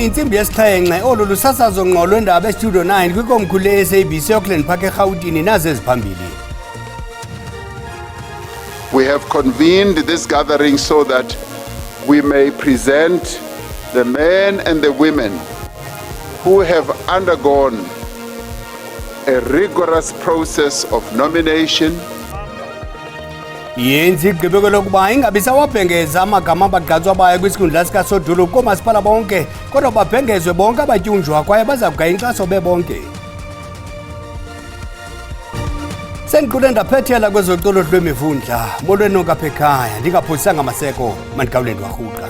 ekuseni insimbi yesixhenxe olulu sasazo ngqo lwendaba estudio 9 kwikomkhulu le-SABC Auckland Park eGauteng nazo eziphambili. We have convened this gathering so that we may present the men and the women who have undergone a rigorous process of nomination. Yenzi igqibeko lokuba ingabi sawabhengeza amagama abagqatswa bayo kwisikhundla sikasodolophu koomasipala bonke kodwa babhengezwe bonke abatyunjwa kwaye baza kugaya inkxaso bebonke. Sendiqule ndaphethela kwezocolo lwemivundla molweni nonke apha ekhaya ndingaphosisanga maseko mandigawuleni warhuqa.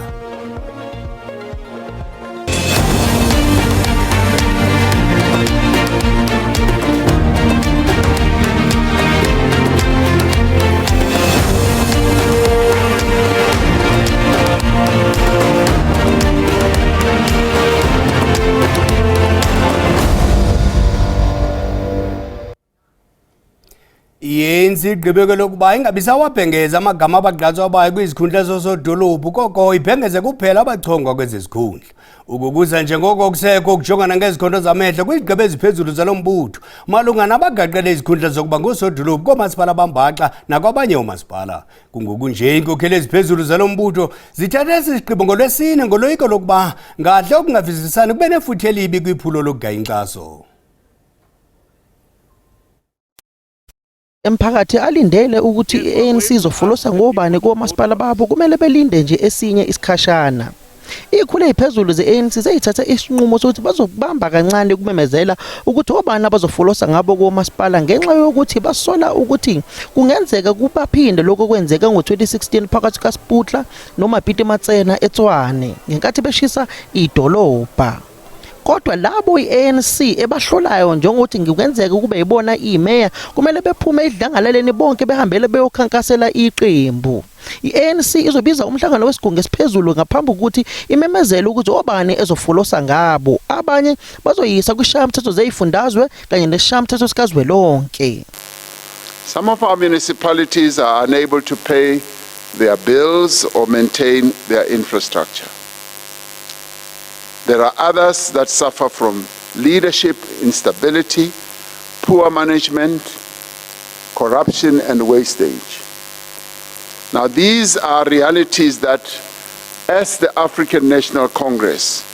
Yenzi igqibeko lokuba ingabi sawabhengeza amagama abagqatswa bayo kwizikhundla zosodolophu koko ibhengeze kuphela abachongwa kwezi zikhundla. Ukukuza njengoko kusekho ukujongana ngezikhondo zamehlo kwizigqeba eziphezulu zalo mbutho malunga nabagaqele izikhundla zokuba ngoosodolophu koomasipala bambaxa nakwabanye oomasipala. Kungoku nje iinkokheli eziphezulu zalo mbutho zithatha esi sigqibo ngolwesine ngoloyiko lokuba ngahle okungavisisani kube nefuthe elibi kwiphulo lokugaya inkxaso. Emphakathi alindele ukuthi i-ANC izofolosa ngobani komasipala babo kumele belinde nje esinye isikhashana. Ikhule eziphezulu ze-ANC zayithatha isinqumo sokuthi bazobamba kancane kumemezela ukuthi obani abazofolosa ngabo komasipala ngenxa yokuthi basola ukuthi kungenzeka kubaphinde lokho kwenzeka ngo-2016 phakathi kaSiputla noMapiti Matsena eTshwane ngenkathi beshisa idolobha. Kodwa labo i-ANC ebahlolayo njengokuthi ngikenzeka kube yibona imeya kumele bephume idlangalaleni bonke behambele beyokhankasela iqembu. I-ANC izobiza umhlangano wesigungu esiphezulu ngaphambi ukuthi imemezele ukuthi obani ezofolosa ngabo. Abanye bazoyisa kwishamthetho zezifundazwe kanye neshamthetho sikazwelonke. Some of our municipalities are unable to pay their bills or maintain their infrastructure. There are others that suffer from leadership instability, poor management, corruption and wastage. Now these are realities that as the African National Congress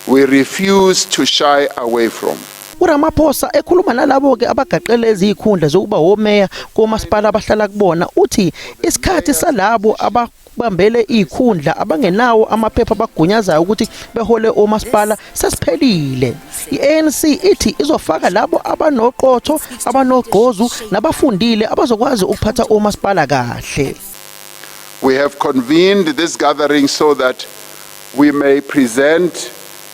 we refuse to shy away from. uRamaphosa ekhuluma nalabo ke abagaqele izikhundla zokuba omeya komasipala abahlala kubona uthi isikhathi salabo ababambele izikhundla abangenawo amaphepha abagunyazayo ukuthi behole omasipala sesiphelile. I-ANC ithi izofaka labo abanoqotho abanogqozu nabafundile abazokwazi ukuphatha omasipala kahle. We have convened this gathering so that we may present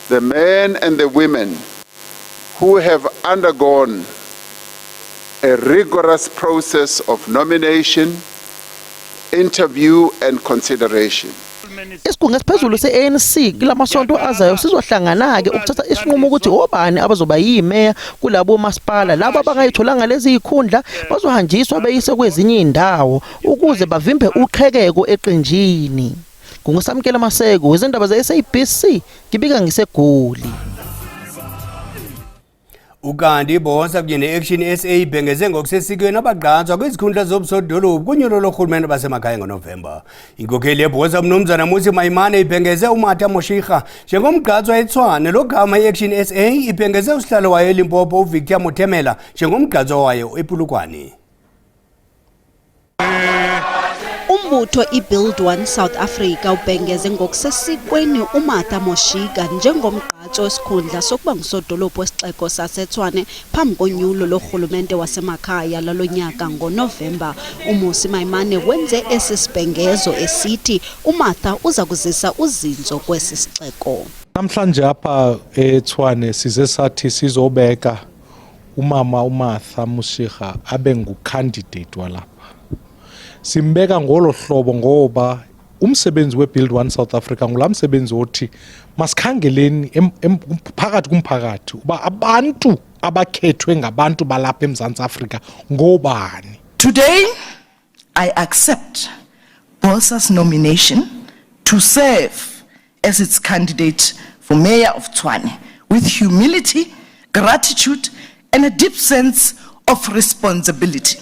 the men and the women who have undergone a rigorous process of nomination, interview and consideration. Isigungu esiphezulu se-ANC kulamasonto azayo sizohlangana ke ukuthatha isinqumo ukuthi obani abazoba yimeya kulabo masipala labo abangayitholanga lezi zikhundla bazohanjiswa beyise kwezinye indawo ukuze bavimbe uqhekeko eqenjini. Kungusamkela Maseko wezindaba ze-SABC ngibika ngiseGoli. Ukanti ibonsa kunye ne-Action SA ibhengeze ngokusesikweni abagqatswa kwizikhundla zobusodolophu kunyulo lorhulumente basemakhaya ngoNovemba. Inkokheli yebonsa Mnumzana Musi Maimane ibhengeze uMartha Moshiga njengomgqatswa eTshwane. Lo gama i-Action SA ibhengeze usihlalo wayo eLimpopo uVictor Motemela njengomgqatswa wayo ePulukwane. Umbutho iBuild One South Africa ubhengeze ngokusesikweni uMartha Moshiga njengomgqatswa wesikhundla sokuba ngusodolophu wesixeko saseTshwane phambi konyulo lorhulumente wasemakhaya lalonyaka ngoNovemba. uMusi Maimane wenze esi sibhengezo esithi uMartha uza kuzisa uzinzo kwesi sixeko. Namhlanje apha eTshwane size sathi sizobeka umama uMartha Moshiga abe ngucandidate walapha. Simbeka ngolo hlobo ngoba umsebenzi weBuild One South Africa ngulamsebenzi othi masikhangeleni phakathi kumphakathi uba abantu abakhethwe ngabantu balapha eMzantsi Afrika ngobani. Today I accept Bosa's nomination to serve as its candidate Mayor of Tshwane, with humility, gratitude, and a deep sense of responsibility.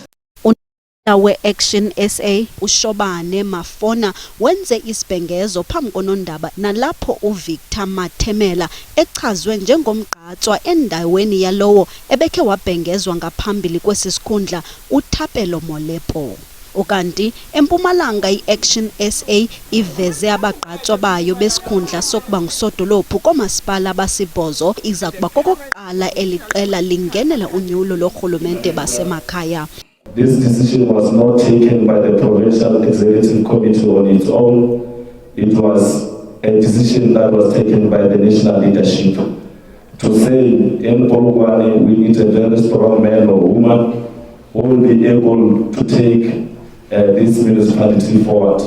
We Action SA uShobane Mafona wenze isibhengezo phambi konondaba nalapho uVictor Mathemela echazwe njengomgqatswa endaweni yalowo ebekhe wabhengezwa ngaphambili kwesisikhundla uThapelo Molepo. Ukanti eMpumalanga iAction SA iveze abagqatswa bayo besikhundla sokuba ngusodolophu komasipala basibhozo iza kuba kokuqala eliqela lingenela unyulo loRhulumente basemakhaya. This decision was not taken by the Provincial Executive Committee on its own. It was a decision that was taken by the national leadership to say in Polokwane we need a very strong man or woman who will be able to take this municipality forward.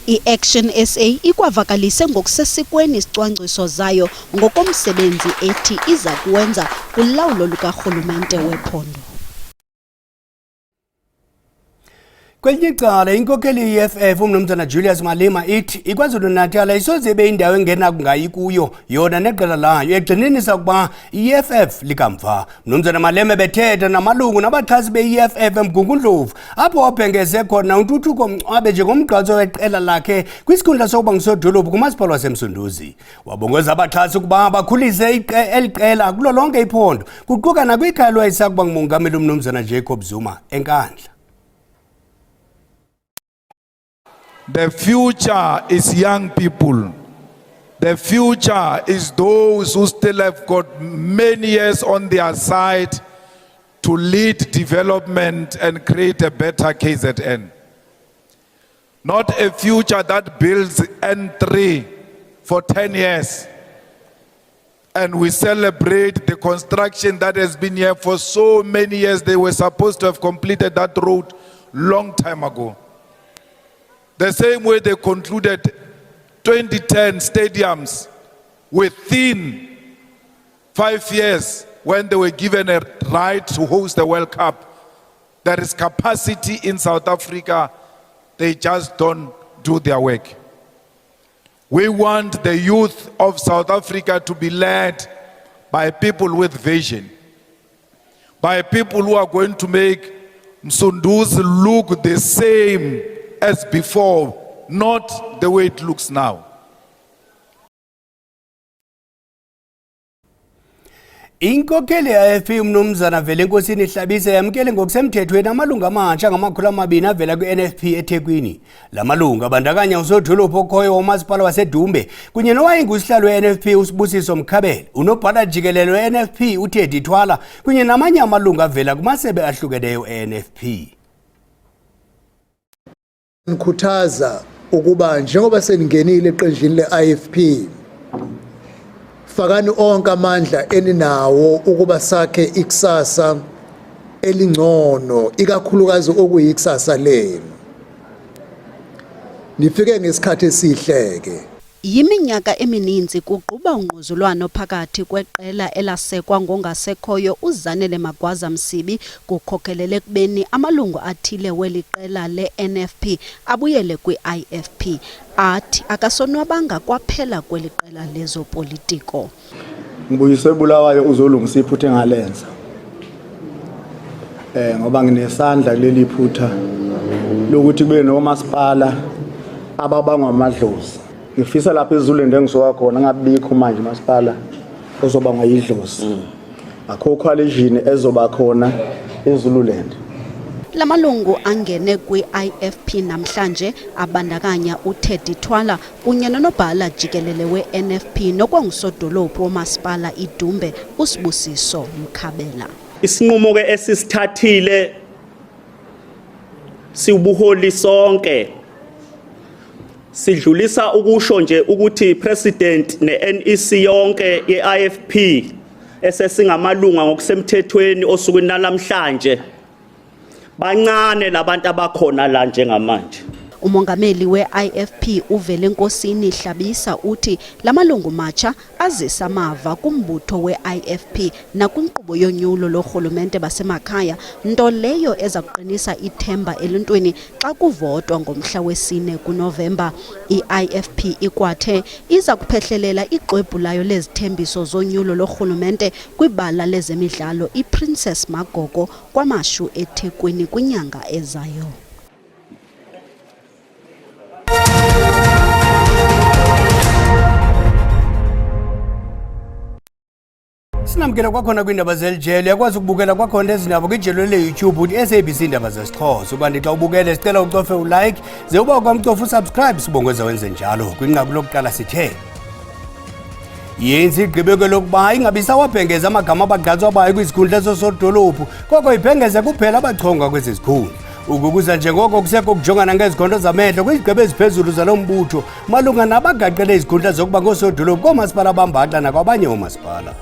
iAction SA ikwavakalise ngokusesikweni isicwangciso zayo ngokomsebenzi ethi iza kuwenza kulawulo lukaRhulumente wephondo. Kwelinye icala inkokheli yeEFF umnumzana Julius Malema ithi iKwaZulu-Natal isoze ibe indawo engena kungayi kuyo yona neqela layo egxininisa ukuba iEFF likamva. Umnumzana Malema bethetha namalungu nabaxhasi beEFF eMgungundlovu apho wabhengeze khona uNtuthuko Mncwabe njengomgqatswa weqela lakhe kwisikhundla sokuba ngusodolophu kumasipala waseMsunduzi. Wabongoza abaxhasi ukuba bakhulise eliqela kulo lonke iphondo kuquka nakwikhaya lwayisakuba ngumongameli umnumzana Jacob Zuma eNkandla. The future is young people. The future is those who still have got many years on their side to lead development and create a better KZN. Not a future that builds N3 for 10 years. And we celebrate the construction that has been here for so many years. They were supposed to have completed that road long time ago. The same way they concluded 2010 stadiums within 5 years when they were given a right to host the World Cup. There is capacity in South Africa, they just don't do their work. We want the youth of South Africa to be led by people with vision, by people who are going to make Msunduzi look the same as before, not the way it looks now. Inkokheli yeAFP umnumzana Velenkosini Hlabise yamkele ngokusemthethweni amalungu amatsha ngama200 avela kwiNFP eThekwini. Lamalungu abandakanya usodolophu okhoyo womasipala waseDumbe kunye nowayingusihlalo weNFP uSibusiso Mkhabela, unobhala jikelelo weNFP uTeddy Thwala kunye namanye amalungu avela kumasebe ahlukeneyo eNFP. Ngikhuthaza ukuba njengoba seningenile eqenjini leIFP fakani onke amandla eninawo ukuba sakhe ikusasa elingcono ikakhulukazi okuyikusasa lenu. Nifike ngesikhathi esihleke. Yiminyaka emininzi kuquba ungquzulwano phakathi kweqela elasekwa ngongasekhoyo uZanele Magwaza Msibi kukhokhelele kubeni amalungu athile weliqela leNFP abuyele kwiIFP athi akasonwabanga kwaphela kweliqela lezopolitiko. Ngibuyise Bulawayo uzolungisa iphutha engalenza. Ngoba nginesandla kuleli phutha lokuthi kube nomasipala ababangwa amadlozi. Ngifisa lapha eZululand engisoka khona ngabikho manje masipala ozoba ngayidlozi. Akho coalition ezoba khona eZululand. Lamalungu angene kwiIFP namhlanje abandakanya uTeddy Thwala kunye nonobhala jikelele weNFP nokwangusodolophu womasipala iDumbe uSibusiso Mkhabela. Isinqumo ke esisithathile siubuholi sonke sidlulisa ukusho nje ukuthi president neNEC yonke yeIFP esesingamalunga ngokusemthethweni osukwini namhlanje bancane labantu abakhona la njengamanje. Umongameli we-IFP uVelenkosini Hlabisa uthi lamalungu matsha azisa amava kumbutho we-IFP nakwinkqubo yonyulo lorhulumente basemakhaya, nto leyo eza kuqinisa ithemba eluntwini xa kuvotwa ngomhla wesine kuNovemba. I-IFP ikwathe iza kuphehlelela ixwebhu layo lezithembiso zonyulo lorhulumente kwibala lezemidlalo iPrincess Magogo kwaMashu eThekwini kwinyanga ezayo. Sinamkela kwakhona kwindaba zelijelo, uyakwazi ukubukela kwakhona ezindaba kwijelo le-YouTube uthi SABC Indaba zesiXhosa. Ukanti xa ubukele sicela ucofe ulike, ze uba kwamcofa usubscribe sibongweza wenze njalo. Kwinqaku lokuqala sithe yenza igqibeko lokuba ingabi sawabhengeza amagama abagqatswa bayo kwizikhundla zosodolophu, koko ibhengeze kuphela abachongwa kwezi zikhundla. Ukukuza njengoko kusekho kujongana ngezikhondo zamehlo kwizigqeba eziphezulu zalo mbutho malunga nabagaqele izikhundla zokuba ngoosodolophu koomasipala abambaxa nakwabanye oomasipala.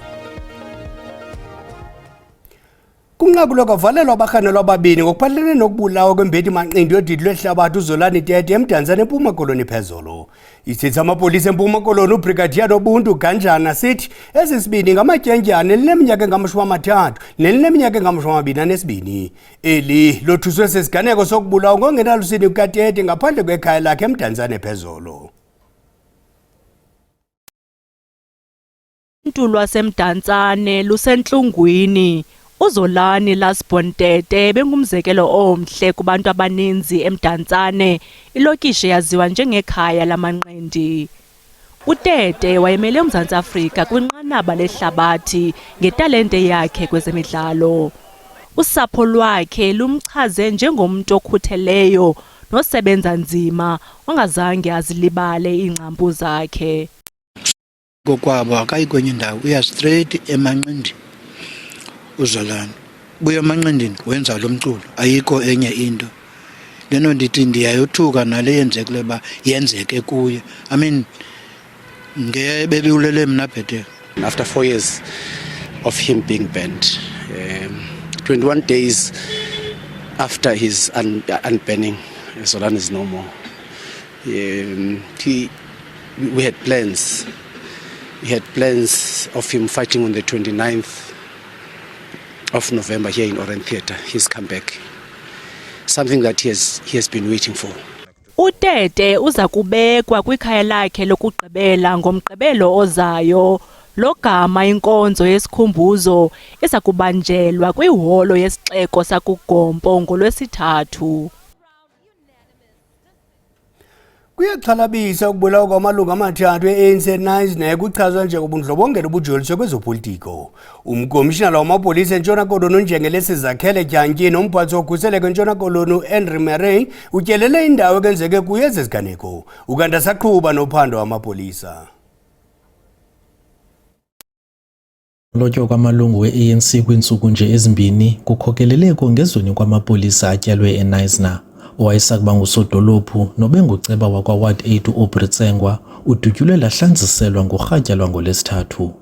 Kunqaku lokwavalelwa abarhanelwa ababini ngokuphathelene nokubulawa kwembethi manqindi yodidi lwehlabathi uZolani Tete eMdantsane eMpuma Koloni phezolo. Isithi amapolisa eMpuma Koloni uBrigadier Nobuntu Ganjana sithi ezi sibini ngamatyentyana elineminyaka engama-30 nelineminyaka engama-22. Eli lothuswe sesiganeko sokubulawa ngongenalusini kukaTete ngaphandle kwekhaya lakhe eMdantsane phezolo. Untu lwaseMdantsane lusentlungwini. uZolani Lasbon Tete bengumzekelo omhle kubantu abaninzi eMdantsane, ilokishi yaziwa njengekhaya lamanqindi. UTete wayemele uMzantsi Afrika kwinqanaba lehlabathi ngetalente yakhe kwezemidlalo. Usapho lwakhe lumchaze njengomntu okhutheleyo nosebenza nzima ongazange azilibale iingcambu zakhe. Kokwabo akayi kwenye indawo, uya straight emanqindi. uZolani buya emanqindini wenza lo mculo, ayikho enye into. Leno ndithi ndiyayothuka nale yenzekile ba yenzeke kuye. I mean ngebebiulele mna bhethe. After 4 years of him being banned, 21 days after his unbanning, Zolani is no more. We had plans. We had plans of him fighting on the 29th of November here in Orient Theatre, his comeback. Something that he has been waiting for. UTete uza kubekwa kwikhaya lakhe lokugqibela ngomgqibelo ozayo. Lo gama inkonzo yesikhumbuzo eza kubanjelwa kwiholo yesixeko sakuGompo ngolwesithathu. Kuyaxhalabisa ukubulawa kwamalungu amathathu e-ANC eNice naye kuchazwa njengobundlobongela obujoliswe kwezopolitiko. Umkomishinala wamapolisa eNtshona Koloni uNjengelesi Zakhele Dyantyi nomphathi wokhuseleko eNtshona Koloni uHenry Marray utyelele indawo ekwenzeke kuyo ezi ziganeko, ukanti asaqhuba nophando wamapolisa. Lotywa kwamalungu we-ANC kwiintsuku nje ezimbini kukhokelele ekongezweni kwamapolisa atyalwe eNice owayesakuba ngusodolophu nobenguceba wakwa-Ward 8 uBritsengwa udutyulwe lahlanziselwa ngorhatya lwangolwesithathu.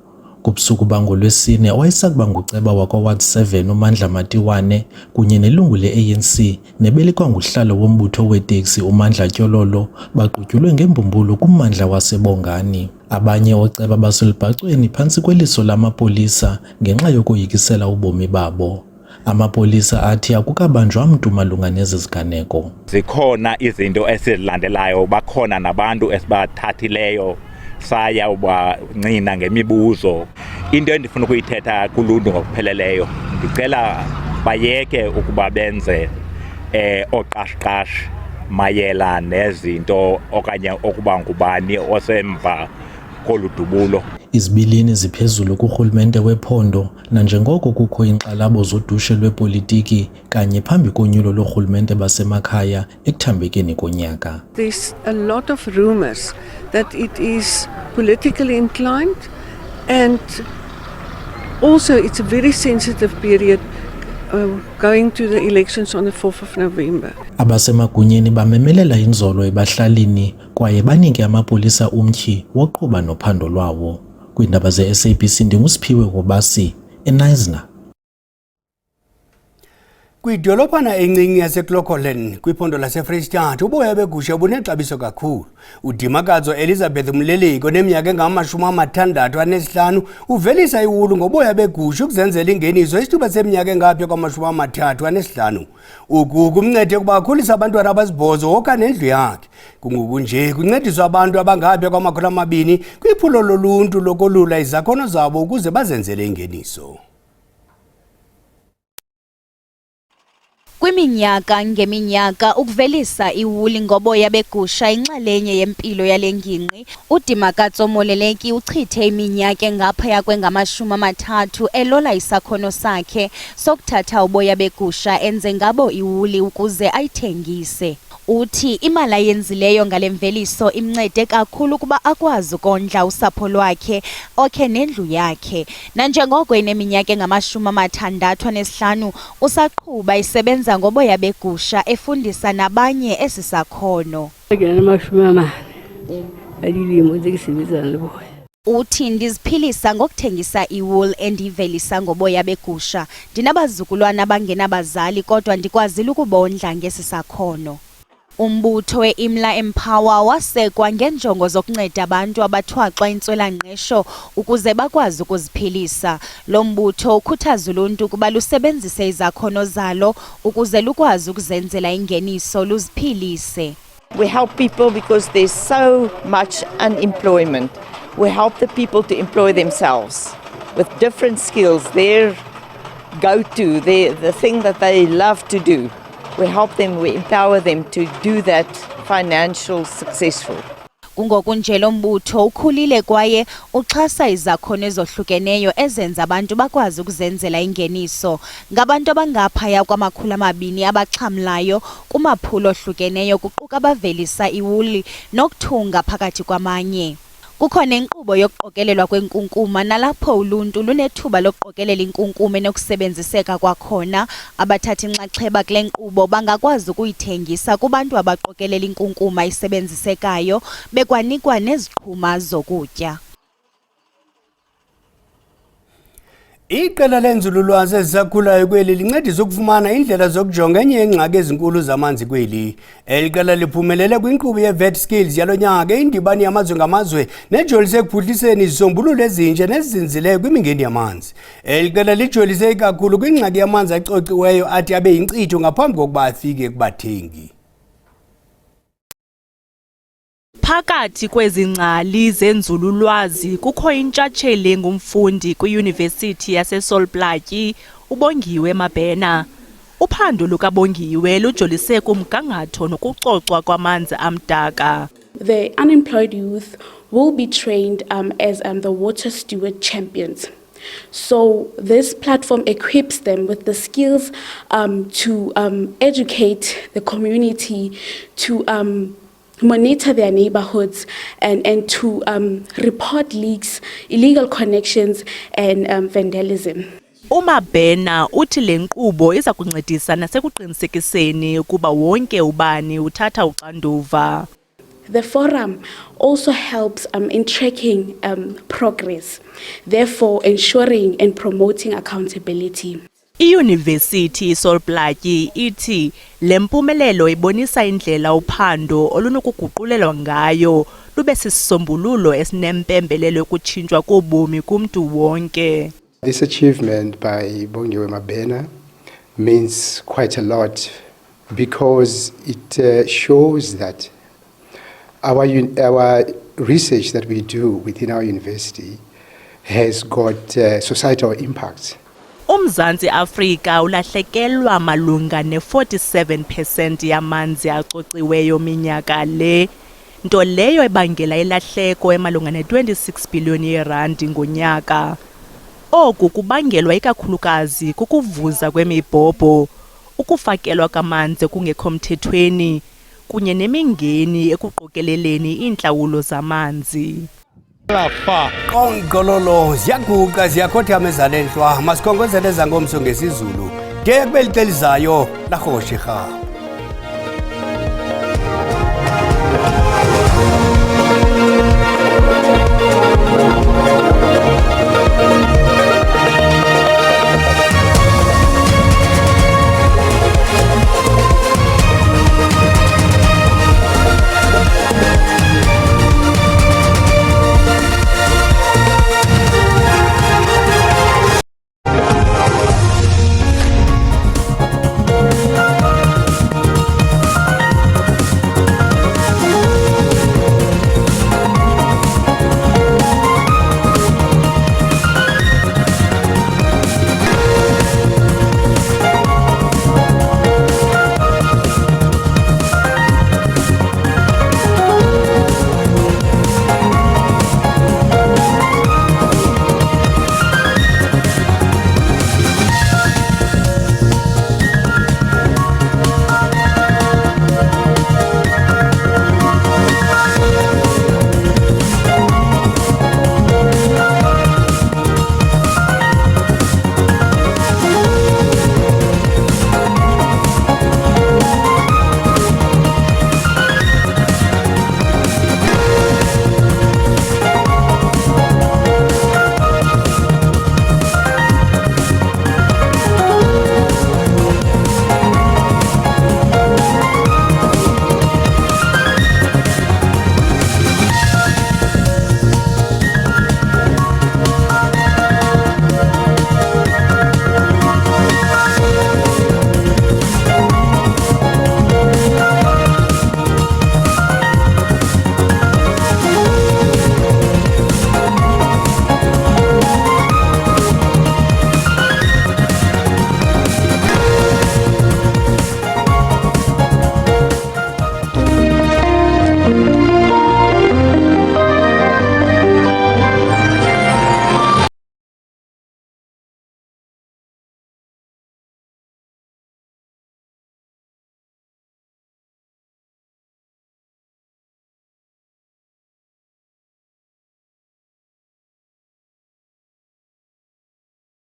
Kubusuku bangolwesine owayesakuba nguceba wakwa-Ward 7 uMandla Matiwane kunye nelungu le-ANC nebelikwanguhlalo wombutho weteksi uMandla Tyololo baqutyulwe ngembumbulu kummandla wasebongani. Abanye ooceba baselibhacweni phantsi kweliso lamapolisa ngenxa yokoyikisela ubomi babo. Amapolisa athi akukabanjwa mntu malunga nezi ziganeko. Zikhona izinto esizilandelayo, bakhona nabantu esibathathileyo saya ubancina ngemibuzo. Into endifuna ukuyithetha kuluntu ngokupheleleyo, ndicela bayeke ukuba benze oqashqash mayela nezinto okanye okuba ngubani osemva koludubulo. Izibilini ziphezulu kurhulumente wephondo nanjengoko kukho inkxalabo zodushe lwepolitiki kanye phambi konyulo lorhulumente basemakhaya ekuthambekeni konyaka. There's a lot of rumors that it is politically inclined, and also it's a very sensitive period going to the elections on the 4th of November. Abasemagunyeni bamemelela inzolo ebahlalini kwaye banike amapolisa umtyhi woqhuba nophando lwawo. Kwiindaba ze-SABC ndinguSiphiwe Ngobasi eNice. Kwidolopana encinci yaseClocolan kwiphondo laseFreyistata uboya begusha bunexabiso kakhulu. Udimakazo Elizabeth Mleleko oneminyaka engama-65 uvelisa iwulu ngoboya begusha ukuzenzela ingeniso isithuba seminyaka engapha kwama-35. Oku kumncede ukuba akhulise abantwana abasibhozo okha nendlu yakhe. Kungoku nje kuncediswa abantu abangapha kwama-200 kwiphulo loluntu lokolula izakhono zabo ukuze bazenzele ingeniso. Kwiminyaka ngeminyaka ukuvelisa iwuli ngoboya begusha inxalenye yempilo yale ngingqi. Udimakazo Moleleki uchithe iminyaka engaphaya kwengama-30 elola isakhono sakhe sokuthatha uboya begusha enze ngabo iwuli ukuze ayithengise. Uthi imali ayenzileyo ngale mveliso imncede kakhulu ukuba akwazi ukondla usapho lwakhe okhe nendlu yakhe. Nanjengoko eneminyaka engama-65 usaqhuba isebenza ngoboya begusha efundisa nabanye esi sakhono. Uthi ndiziphilisa ngokuthengisa iwool endivelisa ngoboya begusha. Ndinabazukulwana abangenabazali kodwa ndikwazile ukubondla ngesi sakhono. Umbutho we-Imla Empower wasekwa ngenjongo zokunceda abantu abathwaxwa intswelangqesho ukuze bakwazi ukuziphilisa. Lo mbutho ukhuthaza uluntu ukuba lusebenzise izakhono zalo ukuze lukwazi ukuzenzela ingeniso luziphilise. We help people because there's so much unemployment. We help the people to employ themselves with different skills, their go-to, the thing that they love to do. We help them, we empower them to do that financial successful. Kungoku nje lo mbutho ukhulile kwaye uxhasa izakhono ezohlukeneyo ezenza abantu bakwazi ukuzenzela ingeniso. Ngabantu abangaphaya kwama-200 abaxhamlayo kumaphulo ohlukeneyo kuquka abavelisa iwuli nokuthunga phakathi kwamanye. Kukho nenkqubo yokuqokelelwa kwenkunkuma nalapho uluntu lunethuba lokuqokelela inkunkuma enokusebenziseka kwakhona. Abathatha inxaxheba kule nkqubo bangakwazi ukuyithengisa kubantu abaqokelela inkunkuma isebenzisekayo bekwanikwa neziqhuma zokutya. Iqela lenzululwazi ezisakhulayo kweli lincedisa ukufumana indlela zokujonga enye yeengxaki ezinkulu zamanzi kweli. Eli qela liphumelele kwinkqubo ye-Vet Skills yalo nyaka indibano yamazwe ngamazwe nejolise ekuphuhliseni izisombululo ezintsha nezizinzileyo kwimingeni yamanzi. Eli qela lijolise ikakhulu kwingxaki yamanzi acociweyo athi abe yinkcitho ngaphambi kokuba afike kubathengi. Phakathi kwezi ngcali zenzululwazi kukho intshatsheli ngumfundi kwiyunivesithi yaseSolplaatje uBongiwe Mabhena. Uphando lukaBongiwe lujolise kumgangatho nokucocwa kwamanzi amdaka. The unemployed youth will be trained as the water steward champions. So this platform equips them with the skills to educate the community, to monitor their neighborhoods and to report leaks, illegal connections and vandalism. uMabhena uthi le nkqubo iza kuncedisa nasekuqinisekiseni ukuba wonke ubani uthatha uxanduva. The forum also helps in tracking progress, therefore ensuring and promoting accountability. iYunivesithi iSolplaatje ithi le mpumelelo ibonisa indlela uphando olunokuguqulelwa ngayo lube sisisombululo esinempembelelo yokutshintshwa kobomi kumntu wonke. This achievement by Bongiwe Mabhena means quite a lot because it shows that our research that we do within our university has got societal impacts. uMzantsi Afrika ulahlekelwa malunga ne-47% yamanzi acociweyo minyaka le, nto leyo ebangela ilahleko emalunga ne-26 billion yeerandi ngonyaka. Oku kubangelwa ikakhulukazi kukuvuza kwemibhobho, ukufakelwa kamanzi kungekho mthethweni kunye nemingeni ekuqokeleleni iintlawulo zamanzi. Qonqololo ziyaguqa ziyakhothama ezalenhlwa masikhongozele zangomso ngesizulu de kubeli xelizayo la Kgoshi Rhaba.